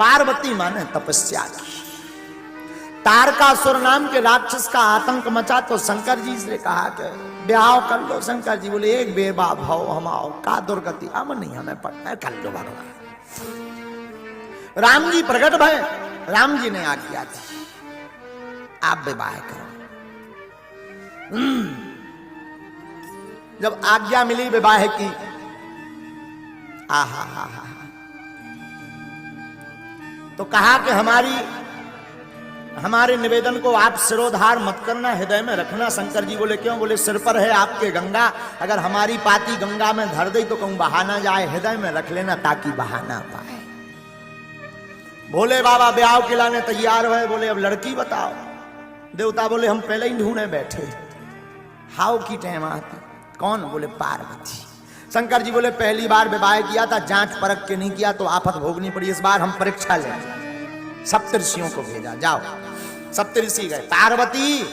पार्वती माने तपस्या की। तारकासुर नाम के राक्षस का आतंक मचा तो शंकर जी से कहा कि ब्याह कर लो। शंकर जी बोले एक बेबा भाव हम आओ का दुर्गति हम नहीं हमें पढ़ना है कर लो भगवान। राम जी प्रकट भय, राम जी ने आज्ञा दी आप विवाह करो। जब आज्ञा मिली विवाह की, आहा हा हा, तो कहा कि हमारे निवेदन को आप सिरोधार मत करना, हृदय में रखना। शंकर जी बोले क्यों? बोले सिर पर है आपके गंगा, अगर हमारी पाती गंगा में धर दे तो कहूं बहाना जाए, हृदय में रख लेना ताकि बहाना पाए। भोले बाबा ब्याह के लाने तैयार हुए। बोले अब लड़की बताओ। देवता बोले हम पहले ही ढूंढे बैठे, हाउ की टाइम आती। कौन? बोले पार्वती। शंकर जी बोले पहली बार विवाह किया था, जांच परख के नहीं किया तो आफत भोगनी पड़ी, इस बार हम परीक्षा लें। सप्तऋषियों को भेजा, जाओ। सप्तऋषि गए। पार्वती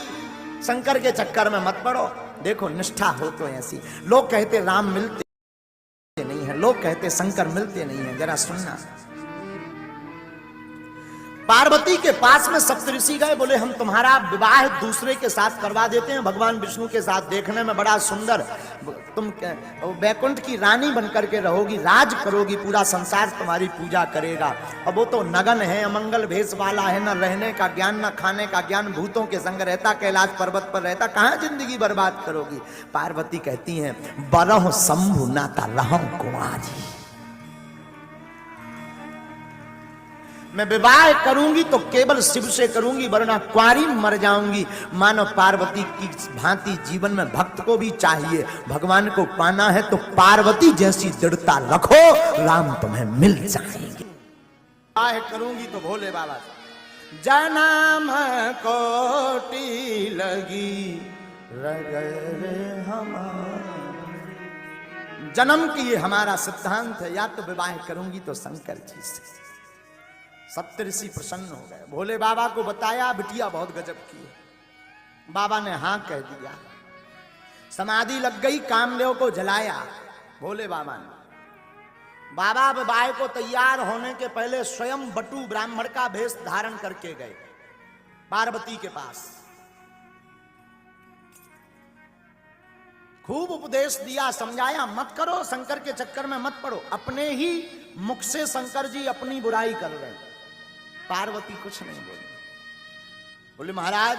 शंकर के चक्कर में मत पड़ो, देखो निष्ठा हो तो ऐसी। लोग कहते राम मिलते नहीं है, लोग कहते शंकर मिलते नहीं है, जरा सुनना। पार्वती के पास में सप्तऋषि गए। बोले हम तुम्हारा विवाह दूसरे के साथ करवा देते हैं, भगवान विष्णु के साथ, देखने में बड़ा सुंदर, तुम वैकुंठ की रानी बनकर के रहोगी, राज करोगी, पूरा संसार तुम्हारी पूजा करेगा। अब वो तो नगन है, अमंगल भेष वाला है, न रहने का ज्ञान न खाने का ज्ञान, भूतों के संग रहता, कैलाश पर्वत पर रहता, कहां जिंदगी बर्बाद करोगी। पार्वती कहती हैं बरह शंभु नाता रहूं कुंवारी, मैं विवाह करूंगी तो केवल शिव से करूंगी, वरना कुंवारी मर जाऊंगी। मानो पार्वती की भांति जीवन में भक्त को भी चाहिए, भगवान को पाना है तो पार्वती जैसी दृढ़ता रखो, राम तुम्हें मिल जाएंगे। विवाह करूंगी तो भोले बाबा जन्म कोटि लगी रगरे हमारे, जन्म की ये हमारा सिद्धांत है, या तो विवाह करूंगी तो शंकर जी से। सप्तऋषि प्रसन्न हो गए। भोले बाबा को बताया, बिटिया बहुत गजब की है। बाबा ने हाँ कह दिया। समाधि लग गई, कामदेव को जलाया भोले बाबा ने। बाबा विवाह को तैयार होने के पहले स्वयं बटू ब्राह्मण का भेष धारण करके गए पार्वती के पास। खूब उपदेश दिया, समझाया, मत करो, शंकर के चक्कर में मत पड़ो। अपने ही मुख से शंकर जी अपनी बुराई कर रहे। पार्वती कुछ नहीं बोली। बोले महाराज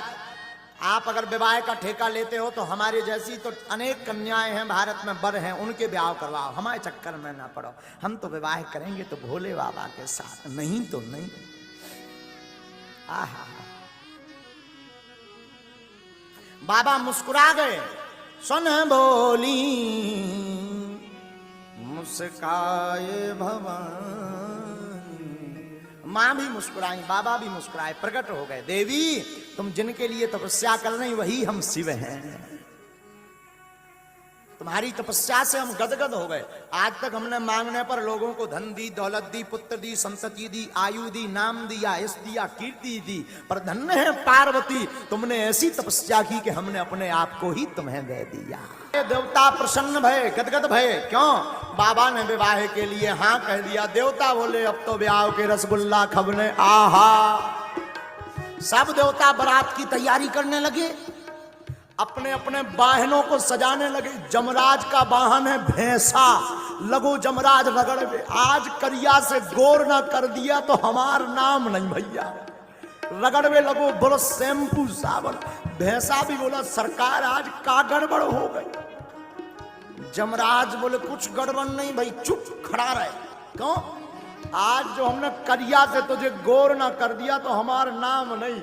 आप अगर विवाह का ठेका लेते हो तो हमारे जैसी तो अनेक कन्याएं हैं भारत में, बर हैं, उनके ब्याह करवाओ, हमारे चक्कर में ना पड़ो। हम तो विवाह करेंगे तो भोले बाबा के साथ, नहीं तो नहीं। आहा, बाबा मुस्कुरा गए। सुन बोली मुस्काए भवानी, मां भी मुस्कुराई, बाबा भी मुस्कुराए, प्रकट हो गए। देवी तुम जिनके लिए तपस्या कर रही वही हम शिव हैं, तुम्हारी तपस्या से हम गदगद हो गए। आज तक हमने मांगने पर लोगों को धन दी, दौलत दी, पुत्र दी, संतति दी, आयु दी, नाम दिया, यश दिया, कीर्ति दी, पर धन्य है पार्वती तुमने ऐसी तपस्या की कि हमने अपने आप को ही तुम्हें दे दिया। देवता प्रसन्न भय, गदगद भय। क्यों? बाबा ने विवाह के लिए हाँ कह दिया। देवता बोले अब तो ब्याह के रसगुल्ला खबने। आहा, सब देवता बारात की तैयारी करने लगे, अपने अपने वाहनों को सजाने लगे। जमराज का वाहन है भैंसा, लगो जमराज रगड़ में। आज करिया से गोर ना कर दिया तो हमार नाम नहीं भैया, रगड़ में लगो, बोलो शैम्पू साबुन। भैंसा भी बोला सरकार आज का गड़बड़ हो गई। जमराज बोले कुछ गड़बड़ नहीं भाई, चुप खड़ा रहे। क्यों? आज जो हमने करिया से तुझे गोर ना कर दिया तो हमार नाम नहीं,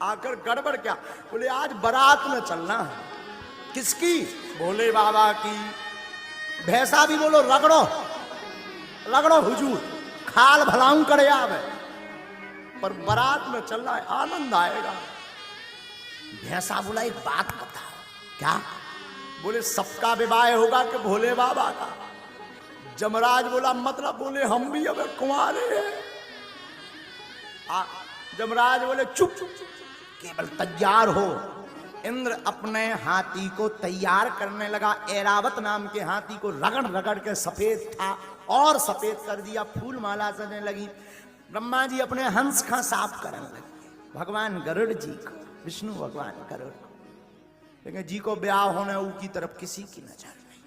आकर गड़बड़ क्या? बोले आज बारात में चलना है। किसकी? भोले बाबा की। भैंसा भी बोलो रगड़ो रगड़ो हुजूर, खाल भलाऊं करे आवे, पर बारात में चलना है, आनंद आएगा। भैंसा बोला एक बात बताओ। क्या? बोले सबका विवाह होगा कि भोले बाबा का? जमराज बोला मतलब? बोले हम भी अब कुंवारे हैं। जमराज बोले चुप, केवल तैयार हो। इंद्र अपने हाथी को तैयार करने लगा। ऐरावत नाम के हाथी को रगड़ रगड़ के सफेद था और सफेद कर दिया, फूल माला सजने लगी। ब्रह्मा जी अपने हंस का साफ करने लगे भगवान गरुड़ जी को, विष्णु भगवान गरुड़ को। लेकिन जी को ब्याह होने की तरफ किसी की नजर नहीं,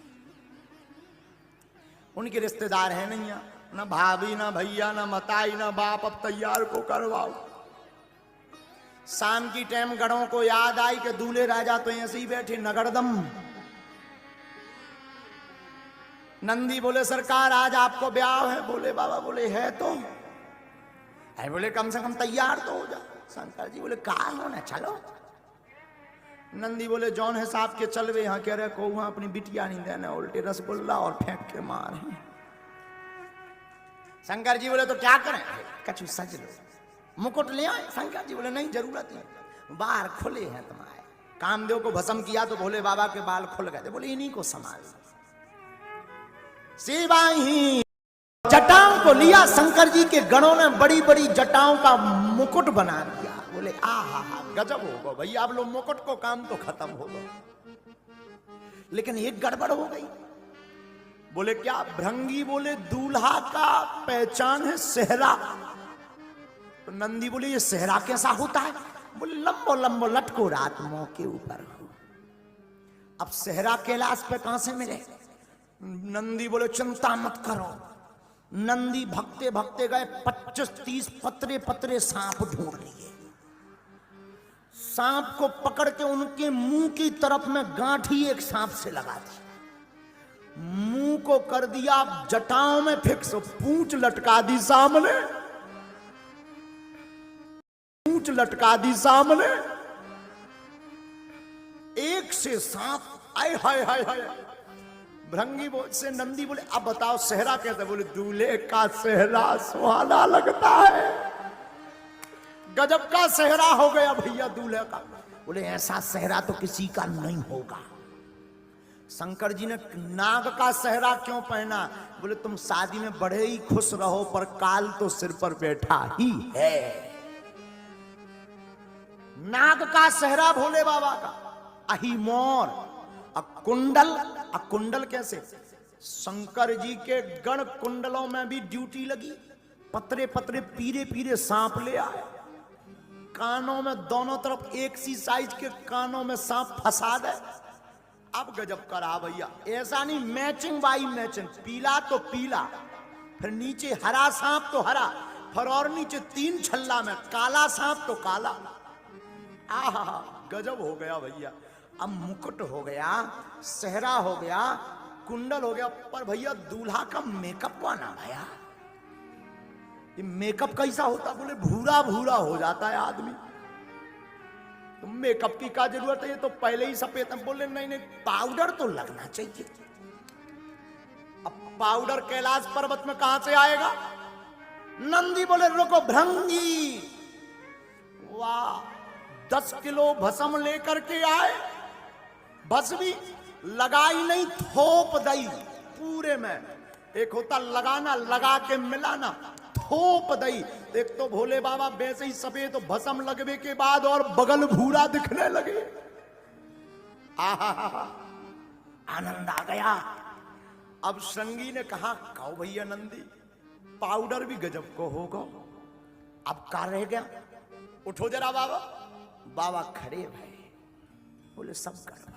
उनके रिश्तेदार है नहीं, ना भाभी ना भैया ना मताई ना बाप। अब तैयार को करवाओ। शाम की टाइम गढ़ों को याद आई कि दूल्हे राजा तो ऐसे ही बैठे नगरदम। नंदी बोले सरकार आज आपको ब्याह है। बोले बाबा बोले है तो है। बोले कम से कम तैयार तो हो जा। शंकर जी बोले कहा होना चलो। नंदी बोले जौन है साहब के चलवे यहाँ कह रहे को वहां अपनी बिटिया नहीं देना, उल्टे रसगुल्ला और फेंक के मारे। शंकर जी बोले तो क्या करें? कछु सज लो, मुकुट ले आए। शंकर जी बोले नहीं जरूरत नहीं, बाहर खुले हैं तुम्हारे। कामदेव को भस्म किया तो भोले बाबा के बाल खुल गए थे। बोले इन्हीं को संभाल। सिवाही जटाओं को लिया, शंकर जी के गणों ने बड़ी बड़ी जटाओं का मुकुट बना दिया। बोले आहा गजब होगा भैया, आप लोग मुकुट को काम तो खत्म होगा। लेकिन एक गड़बड़ हो गई। बोले क्या? भृंगी बोले दूल्हा का पहचान है सेहरा। तो नंदी बोले ये सेहरा कैसा होता है? बोले लंबो लंबो लटको रात मुंह के ऊपर हो। अब सेहरा कैलाश पे कहां से मिले? नंदी बोले चिंता मत करो। नंदी भगते भगते गए 25-30 पतरे पतरे सांप ढूंढ लिए। सांप को पकड़ के उनके मुंह की तरफ में गांठी एक सांप से लगा दी, मुंह को कर दिया जटाओं में फिक्स, पूंछ लटका दी सामने, पूंछ लटका दी सामने। एक से सांप आए हाय हाय हाय। भृंगी से नंदी बोले अब बताओ सेहरा कैसे? बोले दूल्हे का सेहरा सुहाना लगता है। गजब का सेहरा हो गया भैया दूल्हे का। बोले ऐसा सेहरा तो किसी का नहीं होगा। शंकर जी ने नाग का सेहरा क्यों पहना? बोले तुम शादी में बड़े ही खुश रहो पर काल तो सिर पर बैठा ही है। नाग का सेहरा भोले बाबा का। अहिमोर अकुंडल। अकुंडल कैसे? शंकर जी के गण कुंडलों में भी ड्यूटी लगी। पतरे पतरे पीरे पीरे सांप ले आए। कानों में दोनों तरफ एक सी साइज के कानों में सांप फंसा दे। अब गजब करा भैया। ऐसा नहीं मैचिंग बाई मैचिंग, पीला तो पीला, फिर नीचे हरा सांप तो हरा, फिर और नीचे 3 छल्ला में काला सांप तो काला। आहा गजब हो गया भैया। अब मुकुट हो गया, सेहरा हो गया, कुंडल हो गया, पर भैया दूल्हा का मेकअप बना भैया। ये मेकअप कैसा होता? बोले भूरा भूरा हो जाता है आदमी। तो मेकअप की क्या जरूरत है, ये तो पहले ही सफेद। बोले नहीं नहीं पाउडर तो लगना चाहिए। अब पाउडर कैलाश पर्वत में कहां से आएगा? नंदी बोले रुको भृंगी, वाह 10 किलो भस्म लेकर के आए। भस्मी लगाई नहीं, थोप दई पूरे में। एक होता लगाना, लगा के मिलाना, थोप दई। एक तो भोले बाबा वैसे ही सफेद, तो भस्म लगने के बाद और बगल भूरा दिखने लगे। आहा आनंद आ गया। अब श्रृंगी ने कहा कहो भैया नंदी पाउडर भी गजब को होगा। अब का रह गया? उठो जरा बाबा। बाबा खड़े भाई। बोले सब गड़बड़।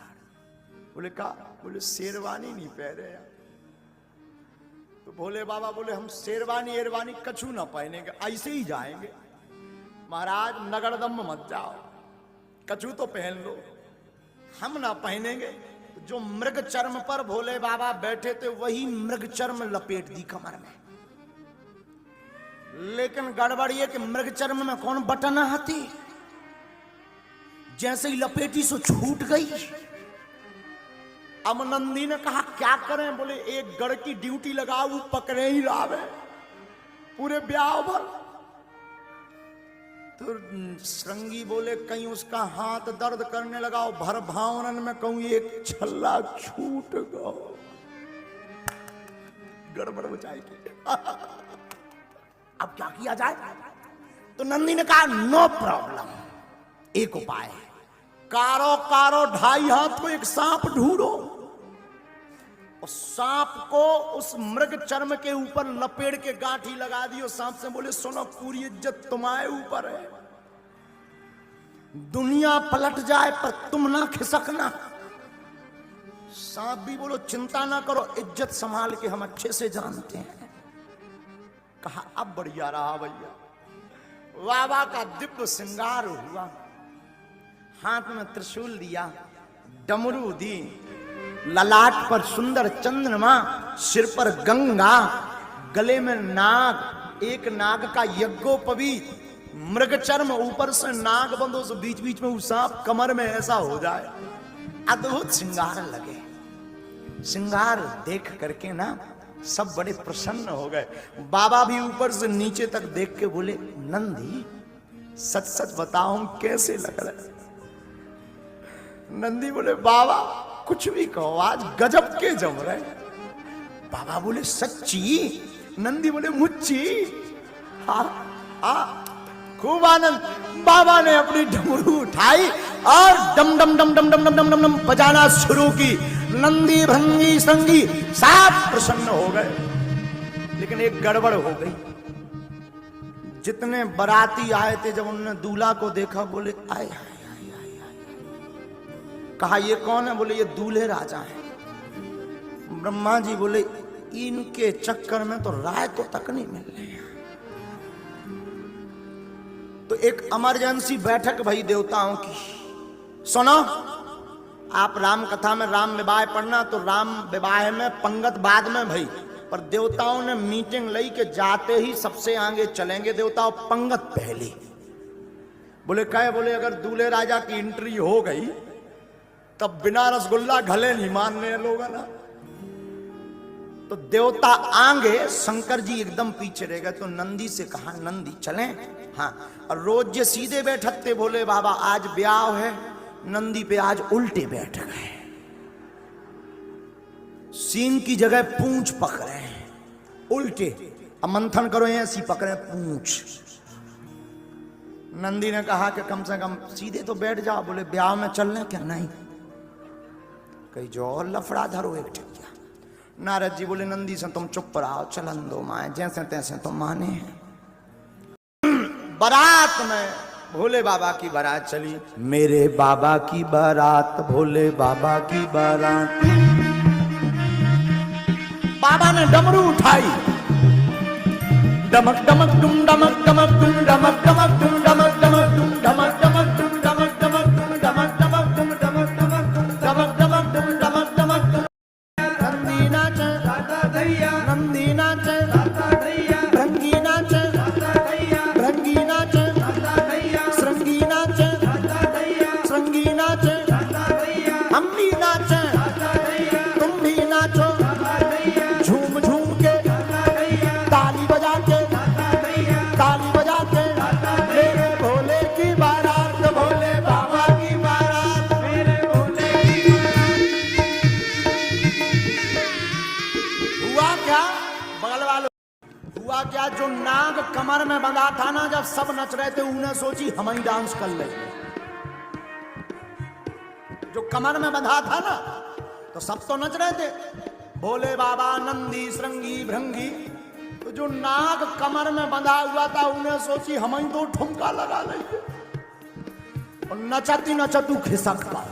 बोले का? बोले शेरवानी नहीं पहने। तो भोले बाबा बोले हम शेरवानी एरवानी कछु ना पहनेंगे, ऐसे ही जाएंगे। महाराज नगरदम मत जाओ, कछु तो पहन लो। हम ना पहनेंगे। जो मृग चर्म पर भोले बाबा बैठे थे वही मृग चर्म लपेट दी कमर में। लेकिन गड़बड़ ये कि मृग चर्म में कौन बटन आती, जैसे ही लपेटी सो छूट गई। अब नंदी ने कहा क्या करें? बोले एक गढ़ की ड्यूटी लगाओ, वो पकड़े ही लावे पूरे ब्याह भर। तो श्रृंगी बोले कहीं उसका हाथ दर्द करने लगाओ, भर भावनन में कहूं एक छल्ला छूट गो, गड़बड़ हो जाएगी। अब क्या किया जाए? तो नंदी ने कहा नो प्रॉब्लम, एक उपाय है। कारो कारो 2.5 हाथ को एक सांप ढूंढो, और सांप को उस मृग चर्म के ऊपर लपेट के गांठी लगा दी और सांप से बोले सुनो पूरी इज्जत तुम्हारे ऊपर है, दुनिया पलट जाए पर तुम ना खिसकना। सांप भी बोलो चिंता ना करो, इज्जत संभाल के हम अच्छे से जानते हैं। कहा अब बढ़िया रहा भैया। बाबा का दिव्य श्रृंगार हुआ, हाथ में त्रिशूल दिया, डमरू दी, ललाट पर सुंदर चंद्रमा, सिर पर गंगा, गले में नाग, एक नाग का यज्ञोपवीत, मृग चर्म, ऊपर से नाग बंदो से बीच बीच में सांप कमर में ऐसा हो जाए। अद्भुत श्रृंगार लगे। श्रृंगार देख करके ना सब बड़े प्रसन्न हो गए। बाबा भी ऊपर से नीचे तक देख के बोले नंदी सच सच बताओ हम कैसे लग रहे। नंदी बोले बाबा कुछ भी कहो, आज गजब के जम रहे। बाबा बोले सच्ची? नंदी बोले मुच्ची। हाँ हाँ, खूब आनंद। बाबा ने अपनी डमरू उठाई और डम डम डम डम डम डम डम डम डम बजाना शुरू की। नंदी भृंगी संगी सब प्रसन्न हो गए, लेकिन एक गड़बड़ हो गई। जितने बाराती आए थे जब उन्होंने दूल्हा को देखा बोले आए। कहा ये कौन है? बोले ये दूल्हे राजा हैं। ब्रह्मा जी बोले इनके चक्कर में तो राय तो तक नहीं मिल रही है। तो एक इमरजेंसी बैठक भई देवताओं की। सुनो, आप राम कथा में राम विवाह पढ़ना, तो राम विवाह में पंगत बाद में भई, पर देवताओं ने मीटिंग लई के जाते ही सबसे आगे चलेंगे देवताओं, पंगत पहले। बोले कहे? बोले अगर दूल्हे राजा की एंट्री हो गई तब बिना रसगुल्ला गले नहीं मानने लोग ना। तो देवता आगे, शंकर जी एकदम पीछे रह गए। तो नंदी से कहा नंदी चलें? हाँ। और रोज ये सीधे बैठते, बोले बाबा आज ब्याह है। नंदी पे आज उल्टे बैठ गए, सींग की जगह पूंछ पकड़े हैं उल्टे। अब मंथन करो, ऐसी पकड़े पूंछ। नंदी ने कहा कि कम से कम सीधे तो बैठ जाओ। बोले ब्याह में चलने क्या? नहीं। कहीं जो और लफड़ा धरो एक ठिकिया। नारद जी बोले नंदी से तुम चुप रहो, चलन दो माए, जैसे तैसे तुम माने हैं। बारात में भोले बाबा की बारात चली। मेरे बाबा की बारात, भोले बाबा की बारात। बाबा ने डमरू उठाई, डमक डमक डुम डमक डमक डुम डमक डमक डुम डमक डमक डुम डमक डमक डुम डमक डमक डुम डमक डमक डुम डमक डमक डुम डमक डमक डुम डमक डमक डुम। नंदी नाचे राधा दैया, नंदी नाचे राधा दैया, भृंगी नाचे राधा दैया, भृंगी नाचे राधा दैया, श्रृंगी नाचे राधा दैया, श्रृंगी नाचे राधा दैया, हम भी नाचे राधा दैया, तुम भी नाचो राधा दैया, झूम झूम के राधा दैया, ताली बजा के राधा दैया, ताली बजा के राधा दैया। मेरे भोले की बारात, भोले बाबा की बारात, मेरे भोले की हुआ क्या? बगल वालों हुआ क्या? जो नाग कमर में बंधा था ना, जब सब नच रहे थे उन्हें सोची हम ही डांस कर ले। जो कमर में बंधा था ना, तो सब तो नच रहे थे, भोले बाबा, नंदी, श्रृंगी, भृंगी। तो जो नाग कमर में बंधा हुआ था उन्हें सोची हम ही तो ठुमका लगा लेंगे। और नचती नचतू खिसक पाओ,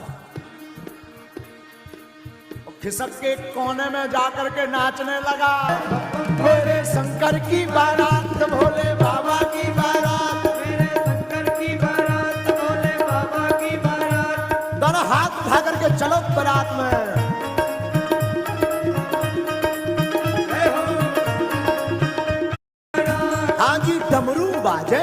खिसक के कोने में जाकर के नाचने लगा। मेरे शंकर की बारात, भोले बाबा की बारात, मेरे शंकर की बारात, भोले बाबा की बारात। दोनों हाथ उठा करके चलो बारात में। हाँ जी, डमरू बाजे,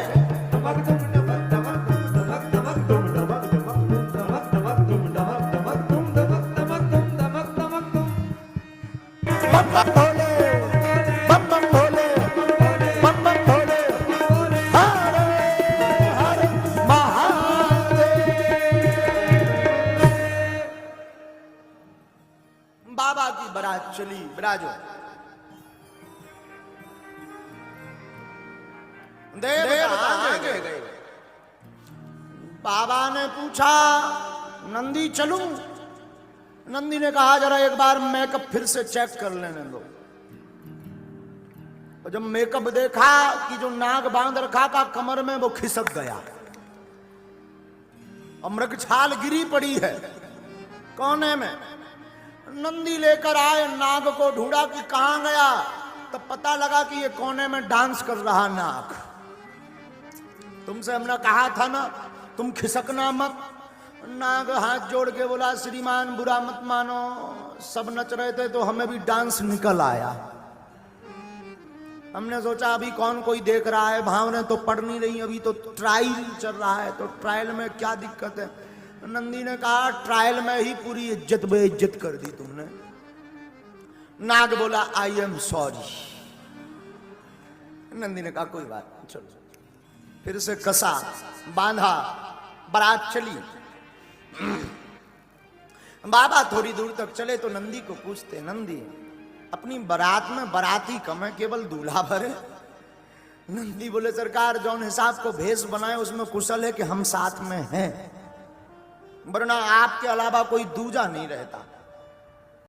बाबा की बारात चली। बिराजो देवता आगे गए। बाबा ने पूछा नंदी चलूं? नंदी ने कहा जरा एक बार मेकअप फिर से चेक कर लेने दो। और जब मेकअप देखा कि जो नाग बांध रखा था कमर में वो खिसक गया, अमृग छाल गिरी पड़ी है कोने में। नंदी लेकर आए, नाग को ढूंढा कि कहां गया, तब पता लगा कि ये कोने में डांस कर रहा नाग। तुमसे हमने कहा था ना तुम खिसकना मत। नाग हाथ जोड़ के बोला श्रीमान बुरा मत मानो, सब नच रहे थे तो हमें भी डांस निकल आया। हमने सोचा अभी कौन कोई देख रहा है, भावने तो पड़ नहीं रही, अभी तो ट्रायल चल रहा है, तो ट्रायल में क्या दिक्कत है। नंदी ने कहा ट्रायल में ही पूरी इज्जत बेइज्जत कर दी तुमने। नाग बोला आई एम सॉरी। नंदी ने कहा कोई बात नहीं, चलो। फिर से कसा बांधा, बारात चली। बाबा थोड़ी दूर तक चले तो नंदी को पूछते, नंदी अपनी बारात में बाराती कम है, केवल दूल्हा भर है। नंदी बोले सरकार जौन हिसाब को भेष बनाए उसमें कुशल है कि हम साथ में हैं, वरना आपके अलावा कोई दूजा नहीं रहता।